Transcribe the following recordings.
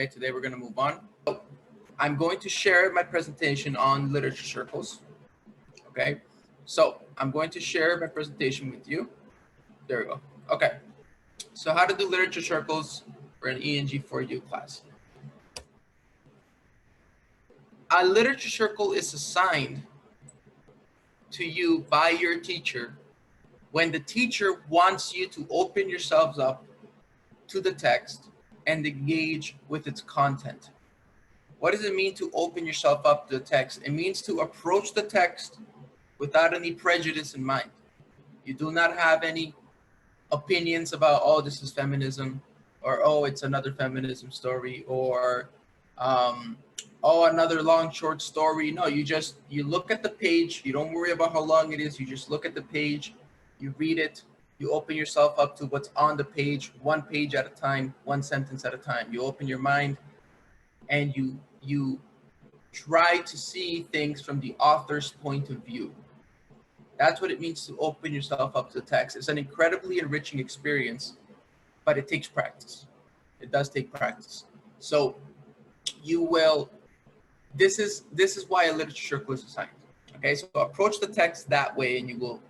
Okay, today we're going to move on. So I'm going to share my presentation on literature circles. Okay, so I'm going to share my presentation with you. There we go. Okay, so how to do literature circles for an ENG4U class. A literature circle is assigned to you by your teacher when the teacher wants you to open yourselves up to the text and engage with its content. What does it mean to open yourself up to the text? It means to approach the text without any prejudice in mind. You do not have any opinions about, oh, this is feminism, or oh, it's another feminism story, or oh, another long short story. No, you look at the page. You don't worry about how long it is. You just look at the page, you read it, you open yourself up to what's on the page, one page at a time, one sentence at a time. You open your mind and you try to see things from the author's point of view. That's what it means to open yourself up to the text. It's an incredibly enriching experience, but it takes practice. It does take practice. So you will, this is why a literature circle is assigned. Okay, so approach the text that way and you will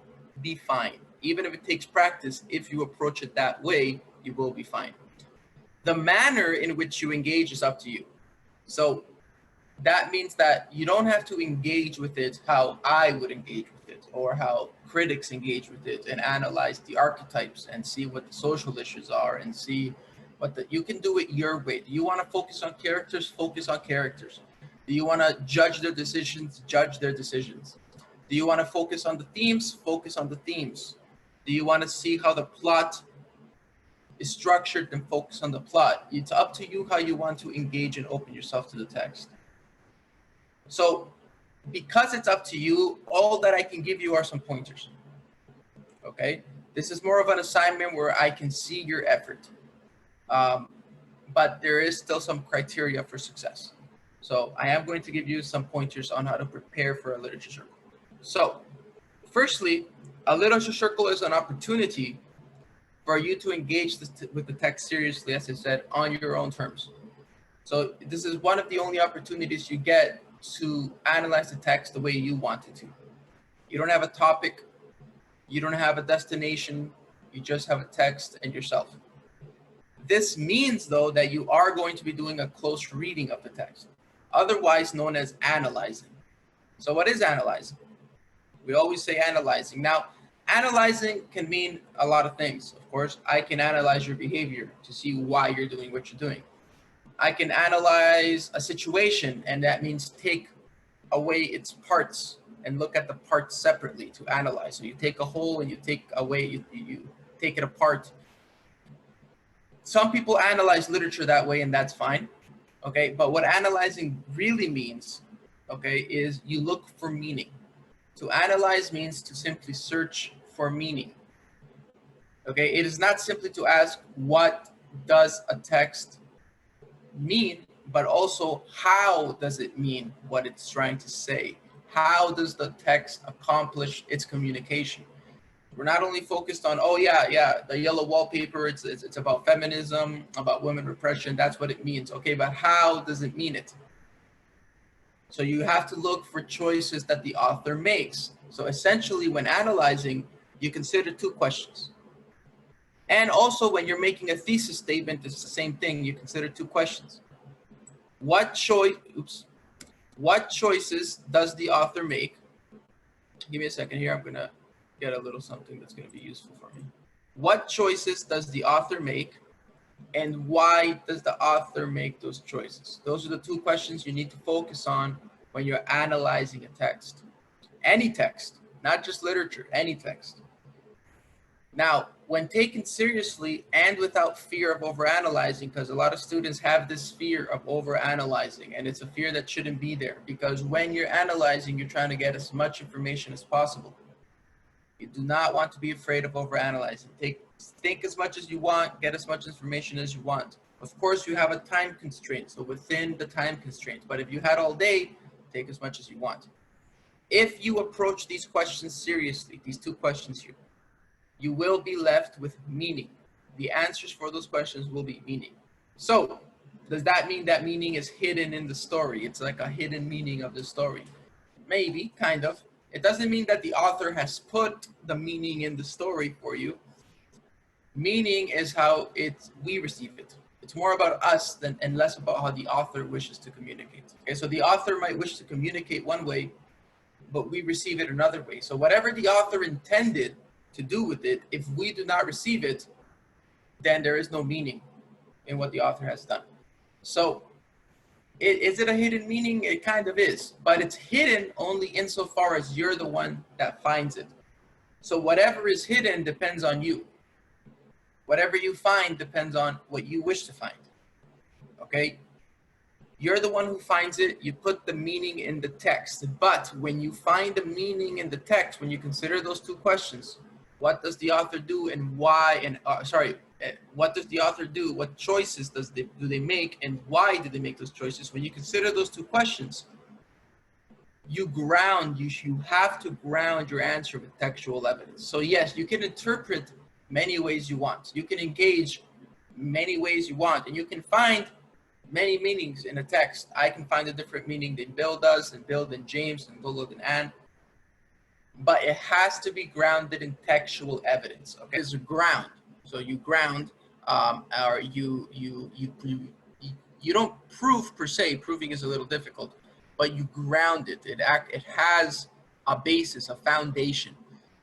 be fine. Even if it takes practice, if you approach it that way, you will be fine. The manner in which you engage is up to you. So that means that you don't have to engage with it how I would engage with it, or how critics engage with it and analyze the archetypes and see what the social issues are and see what you can do it your way. Do you want to focus on characters? Focus on characters. Do you want to judge their decisions? Judge their decisions. Do you want to focus on the themes? Focus on the themes. Do you want to see how the plot is structured? Then focus on the plot. It's up to you how you want to engage and open yourself to the text. So because it's up to you, all that I can give you are some pointers. Okay, this is more of an assignment where I can see your effort, but there is still some criteria for success. So I am going to give you some pointers on how to prepare for a literature circle. So firstly, a literature circle is an opportunity for you to engage with the text seriously, as I said, on your own terms. So this is one of the only opportunities you get to analyze the text the way you want it to. You don't have a topic, you don't have a destination, you just have a text and yourself. This means, though, that you are going to be doing a close reading of the text, otherwise known as analyzing. So what is analyzing? We always say analyzing. Now, analyzing can mean a lot of things. Of course, I can analyze your behavior to see why you're doing what you're doing. I can analyze a situation, and that means take away its parts and look at the parts separately to analyze. So you take a whole and you take away, you take it apart. Some people analyze literature that way, and that's fine. Okay, but what analyzing really means, okay, is you look for meaning. To analyze means to simply search for meaning. Okay, it is not simply to ask what does a text mean, but also how does it mean what it's trying to say? How does the text accomplish its communication? We're not only focused on, oh yeah, the yellow wallpaper, it's about feminism, about women repression, that's what it means. Okay, but how does it mean it? So you have to look for choices that the author makes. So essentially, when analyzing, you consider two questions. And also when you're making a thesis statement, it's the same thing. You consider two questions. What choices does the author make? Give me a second here. I'm going to get a little something that's going to be useful for me. What choices does the author make? And why does the author make those choices? Those are the two questions you need to focus on when you're analyzing a text. Any text, not just literature, any text. Now, when taken seriously and without fear of overanalyzing, because a lot of students have this fear of overanalyzing, and it's a fear that shouldn't be there, because when you're analyzing, you're trying to get as much information as possible. You do not want to be afraid of overanalyzing. Think as much as you want, get as much information as you want. Of course, you have a time constraint, so within the time constraint, but if you had all day, take as much as you want. If you approach these questions seriously, these two questions here, you will be left with meaning. The answers for those questions will be meaning. So Does that mean that meaning is hidden in the story? It's like a hidden meaning of the story. Maybe, kind of. It doesn't mean that the author has put the meaning in the story for you. Meaning is how we receive it. It's more about us and less about how the author wishes to communicate. Okay, so the author might wish to communicate one way, but we receive it another way. So whatever the author intended to do with it, if we do not receive it, then there is no meaning in what the author has done. So is it a hidden meaning? It kind of is, but it's hidden only insofar as you're the one that finds it. So whatever is hidden depends on you. Whatever you find depends on what you wish to find. Okay? You're the one who finds it. You put the meaning in the text. But when you find the meaning in the text, when you consider those two questions, what does the author do and why? And what does the author do? What choices do they make, and why do they make those choices? When you consider those two questions, you have to ground your answer with textual evidence. So yes, you can interpret many ways you want. You can engage many ways you want, and you can find many meanings in a text. I can find a different meaning than Bill does, and Bill than James, and Lolo than Anne. But it has to be grounded in textual evidence. Okay, it's a ground. So you ground, or you don't prove per se. Proving is a little difficult, but you ground it. It has a basis, a foundation.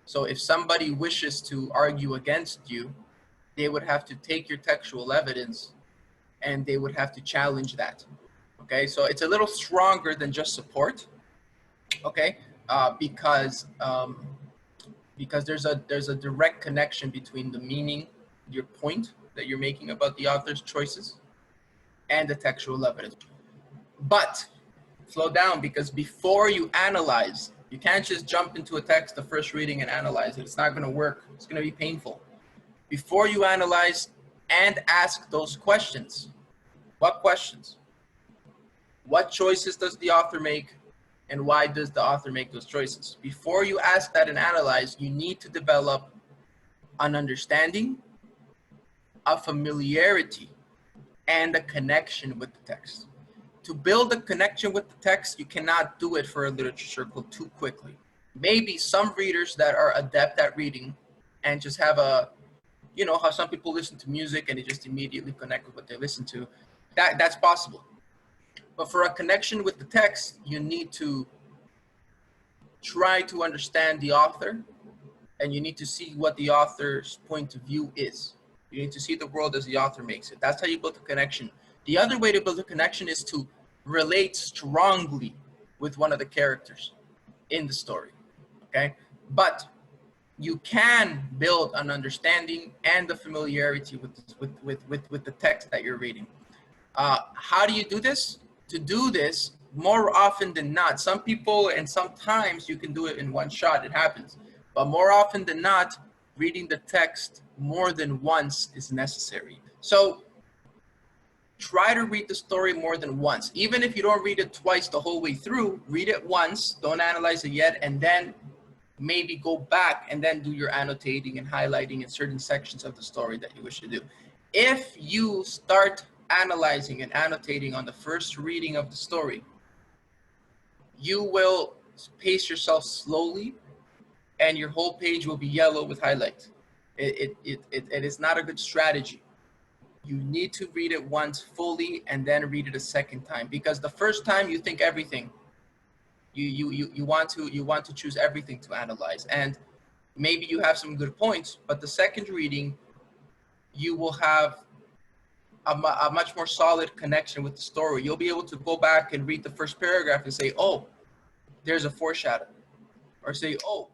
So if somebody wishes to argue against you, they would have to take your textual evidence and they would have to challenge that. Okay, so it's a little stronger than just support. Okay, because there's a direct connection between the meaning, your point that you're making about the author's choices, and the textual evidence. But slow down, because before you analyze, you can't just jump into a text the first reading and analyze it. It's not going to work. It's going to be painful. Before you analyze and ask those questions. What questions? What choices does the author make, and why does the author make those choices? Before you ask that and analyze, you need to develop an understanding, a familiarity, and a connection with the text. To build a connection with the text, you cannot do it for a literature circle too quickly. Maybe some readers that are adept at reading and just have a, you know, how some people listen to music and they just immediately connect with what they listen to. That's possible. But for a connection with the text, you need to try to understand the author, and you need to see what the author's point of view is. You need to see the world as the author makes it. That's how you build a connection. The other way to build a connection is to relate strongly with one of the characters in the story, okay? But you can build an understanding and a familiarity with the text that you're reading. How do you do this? To do this, more often than not, some people and sometimes you can do it in one shot, it happens. But more often than not, reading the text more than once is necessary. So try to read the story more than once. Even if you don't read it twice the whole way through, read it once, don't analyze it yet, and then maybe go back and then do your annotating and highlighting in certain sections of the story that you wish to do. If you start analyzing and annotating on the first reading of the story, you will pace yourself slowly and your whole page will be yellow with highlight. It is not a good strategy. You need to read it once fully and then read it a second time, because the first time you think everything. You want to choose everything to analyze, and maybe you have some good points, but the second reading you will have a much more solid connection with the story. You'll be able to go back and read the first paragraph and say, oh, there's a foreshadow, or say, oh,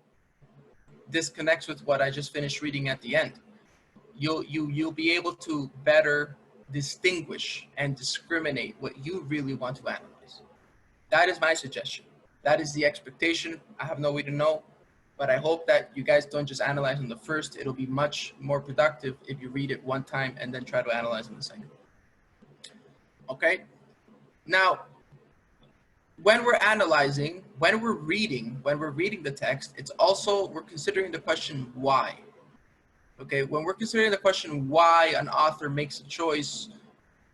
this connects with what I just finished reading at the end. You'll be able to better distinguish and discriminate what you really want to analyze. That is my suggestion. That is the expectation. I have no way to know, but I hope that you guys don't just analyze on the first. It'll be much more productive if you read it one time and then try to analyze on the second. Okay? Now, when we're analyzing, when we're reading the text, it's also, we're considering the question why. Okay, when we're considering the question why an author makes a choice,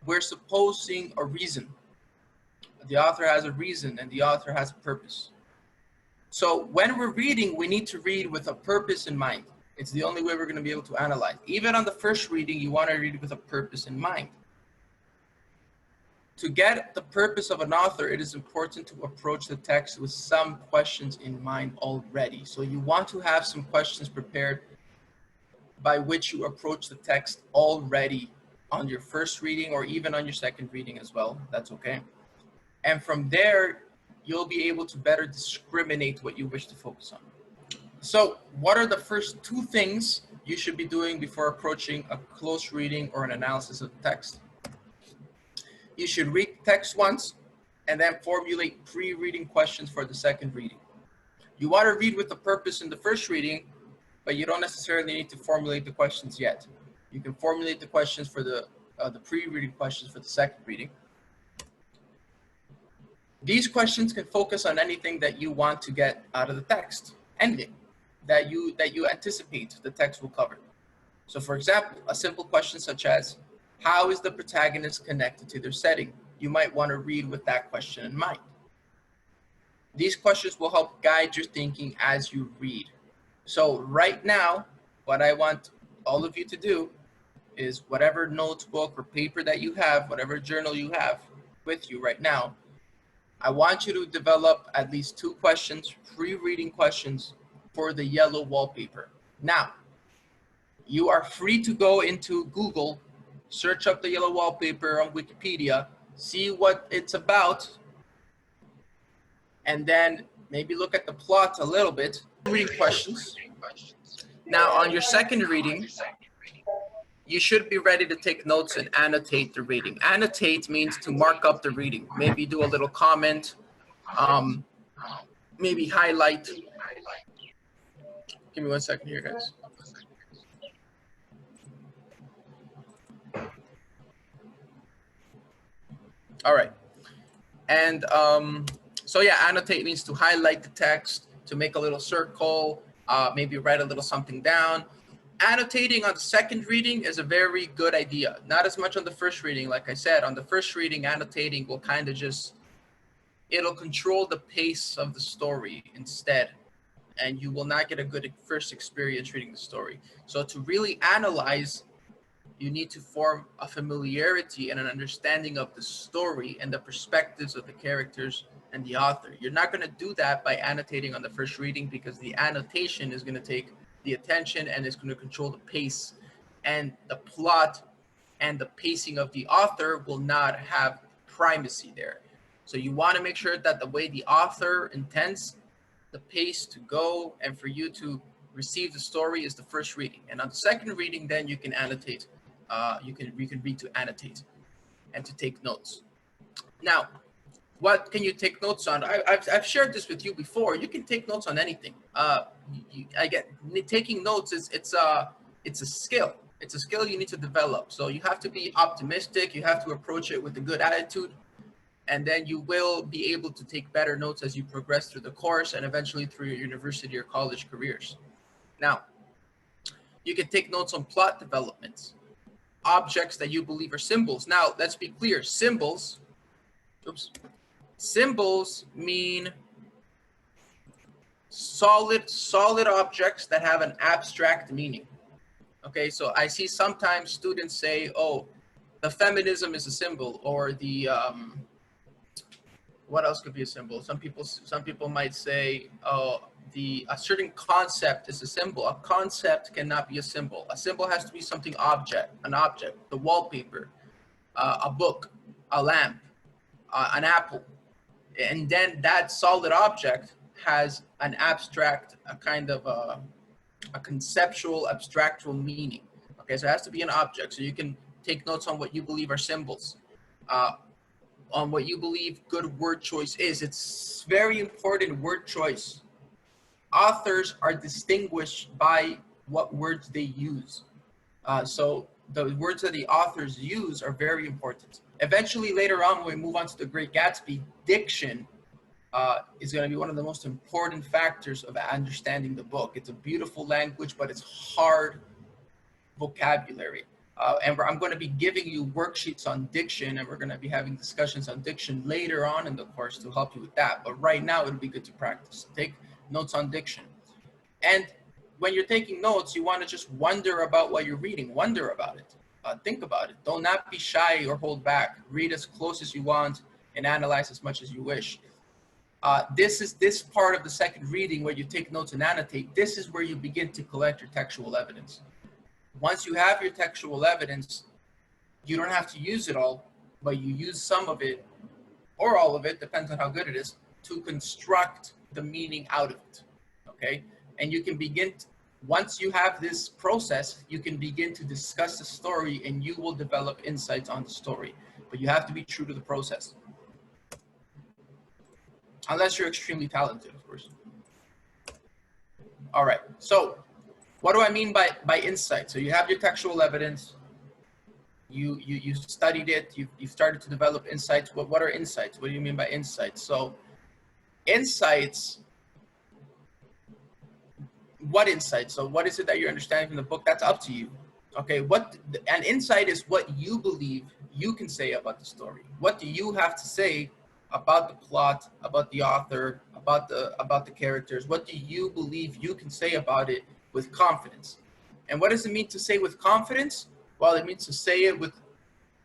we're supposing a reason. The author has a reason and the author has a purpose. So when we're reading, we need to read with a purpose in mind. It's the only way we're going to be able to analyze. Even on the first reading, you want to read with a purpose in mind. To get the purpose of an author, it is important to approach the text with some questions in mind already. So you want to have some questions prepared by which you approach the text already on your first reading or even on your second reading as well. That's okay. And from there, you'll be able to better discriminate what you wish to focus on. So what are the first two things you should be doing before approaching a close reading or an analysis of the text? You should read the text once and then formulate pre-reading questions for the second reading. You want to read with a purpose in the first reading, but you don't necessarily need to formulate the questions yet. You can formulate the questions for the pre-reading questions for the second reading. These questions can focus on anything that you want to get out of the text, anything that you anticipate the text will cover. So for example, a simple question such as, how is the protagonist connected to their setting? You might want to read with that question in mind. These questions will help guide your thinking as you read. So right now, what I want all of you to do is whatever notebook or paper that you have, whatever journal you have with you right now, I want you to develop at least 2 questions, pre-reading questions for the yellow wallpaper. Now, you are free to go into Google, search up the yellow wallpaper on Wikipedia, see what it's about, and then maybe look at the plot a little bit. Reading questions. Now, on your second reading, you should be ready to take notes and annotate the reading. Annotate means to mark up the reading. Maybe do a little comment, maybe highlight. Give me 1 second here, guys. All right. And so yeah, annotate means to highlight the text, to make a little circle, maybe write a little something down. Annotating on the second reading is a very good idea. Not as much on the first reading. Like I said, on the first reading, annotating will kind of just, it'll control the pace of the story instead. And you will not get a good first experience reading the story. So to really analyze, you need to form a familiarity and an understanding of the story and the perspectives of the characters and the author. You're not going to do that by annotating on the first reading, because the annotation is going to take the attention and it's going to control the pace, and the plot and the pacing of the author will not have primacy there. So you want to make sure that the way the author intends the pace to go and for you to receive the story is the first reading. And on the second reading, then you can annotate. You can read to annotate and to take notes. Now, what can you take notes on? I've shared this with you before. You can take notes on anything. Taking notes it's a skill. It's a skill you need to develop. So you have to be optimistic. You have to approach it with a good attitude, and then you will be able to take better notes as you progress through the course and eventually through your university or college careers. Now, you can take notes on plot developments, objects that you believe are symbols. Now, let's be clear. Symbols mean solid objects that have an abstract meaning. Okay, so I see sometimes students say, oh, the feminism is a symbol, or the what else could be a symbol? Some people might say, oh, a certain concept is a symbol. A concept cannot be a symbol. A symbol has to be something an object, the wallpaper, a book, a lamp, an apple. And then that solid object has an abstract, a kind of a conceptual, abstractual meaning. Okay, so it has to be an object. So you can take notes on what you believe are symbols, on what you believe good word choice is. It's very important, word choice. Authors are distinguished by what words they use. So the words that the authors use are very important. Eventually, later on, when we move on to The Great Gatsby, diction is going to be one of the most important factors of understanding the book. It's a beautiful language, but it's hard vocabulary. I'm going to be giving you worksheets on diction, and we're going to be having discussions on diction later on in the course to help you with that. But right now, it'll be good to practice. Take notes on diction. And when you're taking notes, you want to just wonder about what you're reading. Wonder about it. Think about it. Don't not be shy or hold back. Read as close as you want and analyze as much as you wish. This part of the second reading where you take notes and annotate. This is where you begin to collect your textual evidence. Once you have your textual evidence, you don't have to use it all, but you use some of it or all of it, depends on how good it is, to construct the meaning out of it, okay? And you can begin, once you have this process, you can begin to discuss the story and you will develop insights on the story, but you have to be true to the process. Unless you're extremely talented, of course. All right, so what do I mean by insight? So you have your textual evidence, you studied it, you've started to develop insights. What are insights? What do you mean by insights? So insights, what insights? So what is it that you're understanding from the book? That's up to you. Okay, an insight is what you believe you can say about the story. What do you have to say about the plot, about the author, about the characters? What do you believe you can say about it with confidence? And what does it mean to say with confidence? Well, it means to say it with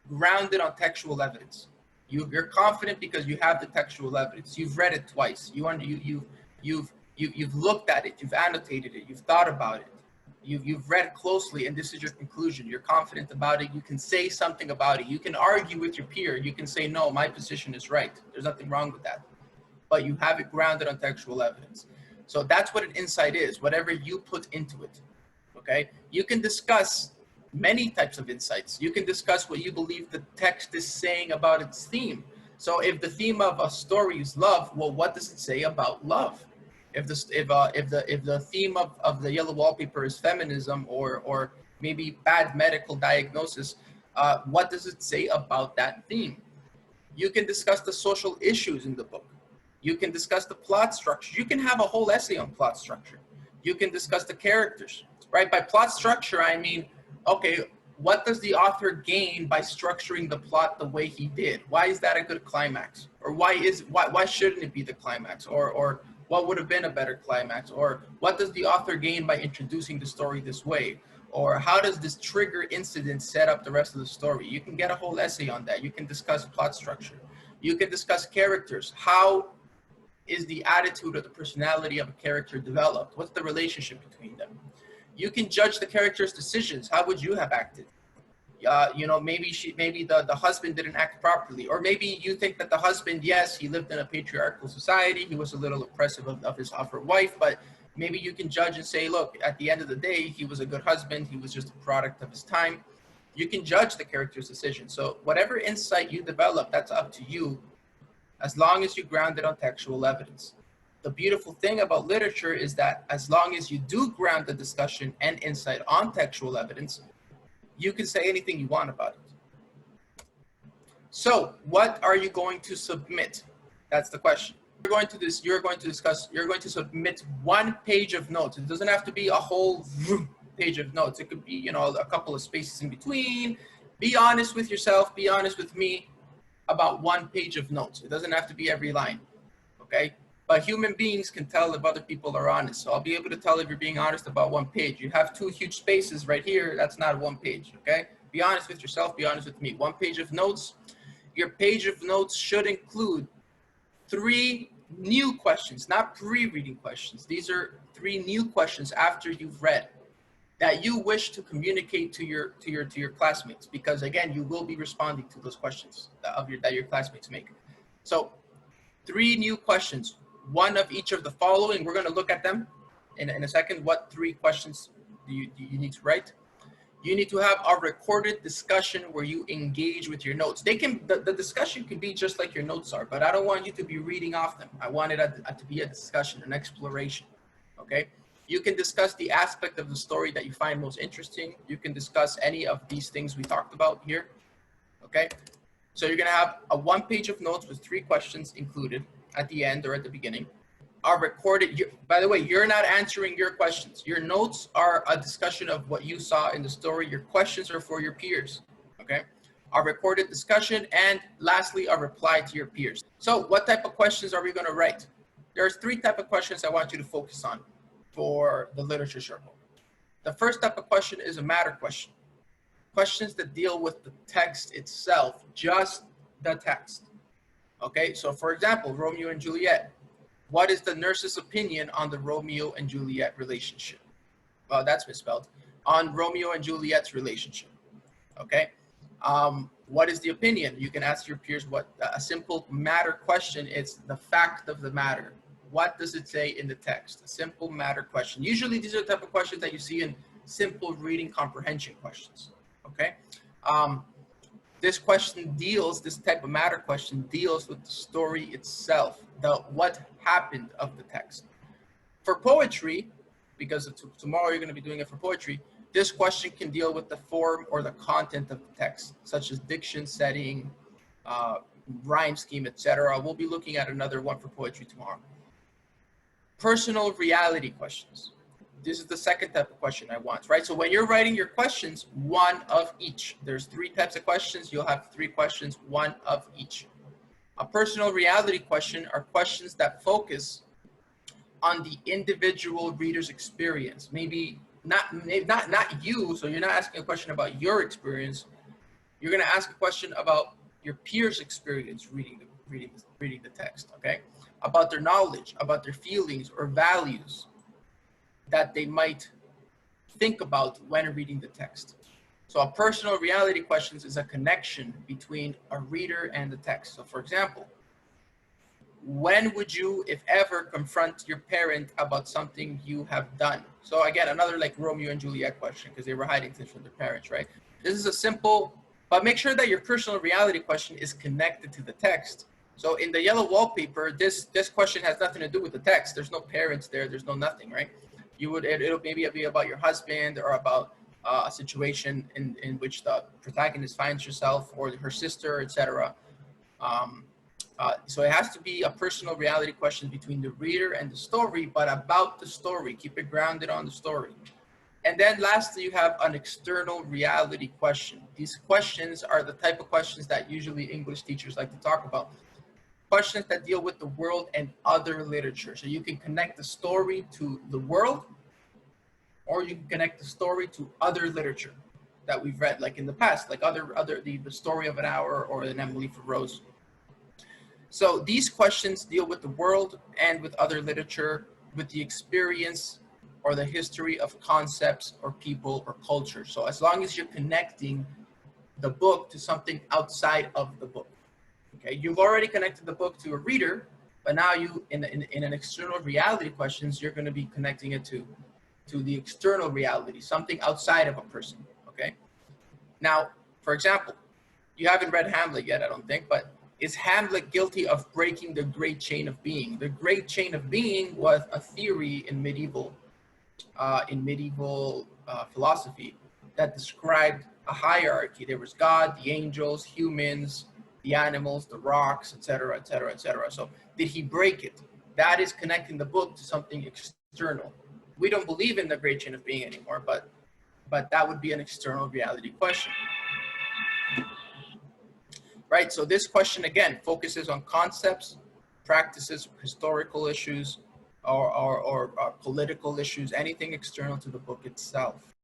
grounded on textual evidence. You're confident because you have the textual evidence. You've read it twice. You've looked at it. You've annotated it. You've thought about it. You've read closely, and this is your conclusion. You're confident about it. You can say something about it. You can argue with your peer. You can say, no, my position is right. There's nothing wrong with that. But you have it grounded on textual evidence. So that's what an insight is, whatever you put into it, okay? You can discuss many types of insights. You can discuss what you believe the text is saying about its theme. So if the theme of a story is love, well, what does it say about love? If the theme of the yellow wallpaper is feminism or maybe bad medical diagnosis, what does it say about that theme? You can discuss the social issues in the book. You can discuss the plot structure. You can have a whole essay on plot structure. You can discuss the characters, right? By plot structure, I mean, okay, what does the author gain by structuring the plot the way he did? Why is that a good climax? Or why shouldn't it be the climax? Or what would have been a better climax? Or what does the author gain by introducing the story this way? Or how does this trigger incident set up the rest of the story? You can get a whole essay on that. You can discuss plot structure. You can discuss characters. How is the attitude or the personality of a character developed? What's the relationship between them? You can judge the character's decisions. How would you have acted? Maybe the husband didn't act properly, or maybe you think that the husband, yes, he lived in a patriarchal society, he was a little oppressive of her wife, but maybe you can judge and say, look, at the end of the day, he was a good husband, he was just a product of his time. You can judge the character's decision. So whatever insight you develop, that's up to you, as long as you ground it on textual evidence. The beautiful thing about literature is that as long as you do ground the discussion and insight on textual evidence, you can say anything you want about it. So what are you going to submit? That's the question. You're going to submit 1 page of notes. It doesn't have to be a whole page of notes. It could be, a couple of spaces in between. Be honest with yourself, be honest with me about 1 page of notes. It doesn't have to be every line, okay? But human beings can tell if other people are honest. So I'll be able to tell if you're being honest about 1 page. You have 2 huge spaces right here. That's not 1 page, okay? Be honest with yourself, be honest with me. 1 page of notes. Your page of notes should include 3 new questions, not pre-reading questions. These are 3 new questions after you've read that you wish to communicate to your classmates, because again, you will be responding to those questions that your classmates make. So 3 new questions, 1 of each of the following. We're going to look at them in a second. What 3 questions do you need to write? You need to have a recorded discussion where you engage with your notes. The discussion can be just like your notes are, but I don't want you to be reading off them. I want it to be a discussion, an exploration, okay? You can discuss the aspect of the story that you find most interesting. You can discuss any of these things we talked about here, okay? So you're gonna have a 1 page of notes with 3 questions included at the end or at the beginning. are recorded. By the way, you're not answering your questions. Your notes are a discussion of what you saw in the story. Your questions are for your peers, okay? A recorded discussion, and lastly, a reply to your peers. So what type of questions are we going to write? There's 3 types of questions I want you to focus on for the literature circle. The first type of question is a matter question. Questions that deal with the text itself, just the text. Okay, so for example, Romeo and Juliet. What is the nurse's opinion on the Romeo and Juliet relationship? Well, that's misspelled. On Romeo and Juliet's relationship. Okay. What is the opinion? You can ask your peers what a simple matter question is, the fact of the matter. What does it say in the text? A simple matter question. Usually these are the type of questions that you see in simple reading comprehension questions. Okay. This type of matter question deals with the story itself, what happened of the text. For poetry, because tomorrow you're going to be doing it for poetry, this question can deal with the form or the content of the text, such as diction, setting, rhyme scheme, etc. We'll be looking at another one for poetry tomorrow. Personal reality questions. This is the second type of question I want, right? So when you're writing your questions, one of each. There's 3 types of questions. You'll have 3 questions, one of each. A personal reality question are questions that focus on the individual reader's experience. Maybe not you, so you're not asking a question about your experience. You're going to ask a question about your peers' experience reading the text, okay? About their knowledge, about their feelings or values that they might think about when reading the text. So a personal reality questions is a connection between a reader and the text. So for example, when would you, if ever, confront your parent about something you have done? So again, another like Romeo and Juliet question, because they were hiding things from their parents, right? This is a simple, but make sure that your personal reality question is connected to the text. So in the yellow wallpaper, this question has nothing to do with the text. There's no parents there. There's no nothing, right? It'll maybe be about your husband or about a situation in which the protagonist finds herself or her sister, etc. So it has to be a personal reality question between the reader and the story, but about the story. Keep it grounded on the story. And then lastly, you have an external reality question. These questions are the type of questions that usually English teachers like to talk about. Questions that deal with the world and other literature. So you can connect the story to the world, or you can connect the story to other literature that we've read, like in the past, like the Story of an Hour or an Emily for Rose. So these questions deal with the world and with other literature, with the experience or the history of concepts or people or culture. So as long as you're connecting the book to something outside of the book. Okay, you've already connected the book to a reader, but now you, in an external reality questions, you're going to be connecting it to the external reality, something outside of a person. Okay. Now, for example, you haven't read Hamlet yet, I don't think, but is Hamlet guilty of breaking the great chain of being? The great chain of being was a theory in medieval philosophy that described a hierarchy. There was God, the angels, humans, the animals, the rocks, etc., etc., etc. So did he break it? That is connecting the book to something external. We don't believe in the great chain of being anymore, but that would be an external reality question. Right, so this question again focuses on concepts, practices, historical issues, or political issues, anything external to the book itself.